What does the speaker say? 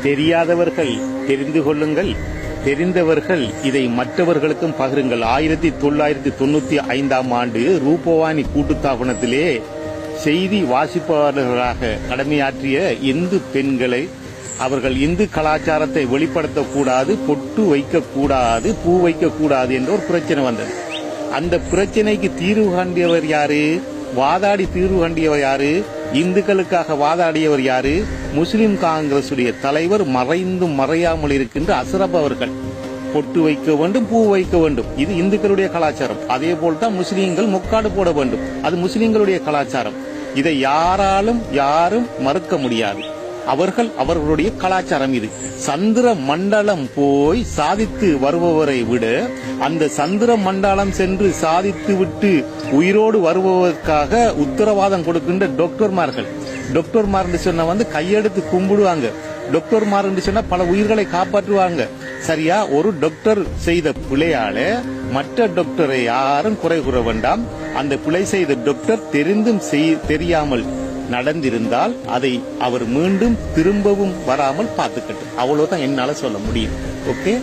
தெரியாதவர்கள் தெரிந்து கொள்ளுங்கள், தெரிந்தவர்கள் இதை மற்றவர்களுக்கும் பகிருங்கள். 1995ஆம் ஆண்டு ரூபவாணி கூட்டுத்தாபனத்திலே செய்தி வாசிப்பாளர்களாக கடமையாற்றிய இந்து பெண்களை அவர்கள் இந்து கலாச்சாரத்தை வெளிப்படுத்தக்கூடாது, பொட்டு வைக்கக்கூடாது, பூ வைக்கக்கூடாது என்ற ஒரு பிரச்சனை வந்தது. அந்த பிரச்சனைக்கு தீர்வு காண்டியவர் யாரு? வாதாடி தீர்வு காண்டியவர் யாரு? இந்துக்களுக்காக வாதாடியவர் யாரு? முஸ்லிம் காங்கிரசுடைய தலைவர், மறைந்தும் மறையாமல் இருக்கின்ற அஸ்ரப் அவர்கள். பொட்டு வைக்க வேண்டும், பூ வைக்க வேண்டும், இது இந்துக்களுடைய கலாச்சாரம். அதே போல்தான் முஸ்லீம்கள் முக்காடு போட வேண்டும், அது முஸ்லீம்களுடைய கலாச்சாரம். இதை யாரும் மறுக்க முடியாது. அவர்களுடைய கலாச்சாரம் இது. சந்திர மண்டலம் போய் சாதித்து வருபவரை விட அந்த சந்திர மண்டலம் சென்று சாதித்து விட்டு உயிரோடு வருபவருக்காக உத்தரவாதம் கொடுக்கின்ற டாக்டர்மார் சொன்ன கையெடுத்து கும்பிடுவாங்க. டாக்டர்மார் சொன்னா பல உயிர்களை காப்பாற்றுவாங்க. சரியா? ஒரு டாக்டர் செய்த பிழையால மற்ற டாக்டரை யாரும் குறை கூற வேண்டாம். அந்த பிழை செய்த டாக்டர் தெரிந்தும் தெரியாமல் நடந்திருந்தால் அதை அவர் மீண்டும் திரும்பவும் வராமல் பார்த்துக்கட்டும். அவ்வளவுதான் என்னால சொல்ல முடியும். ஓகே.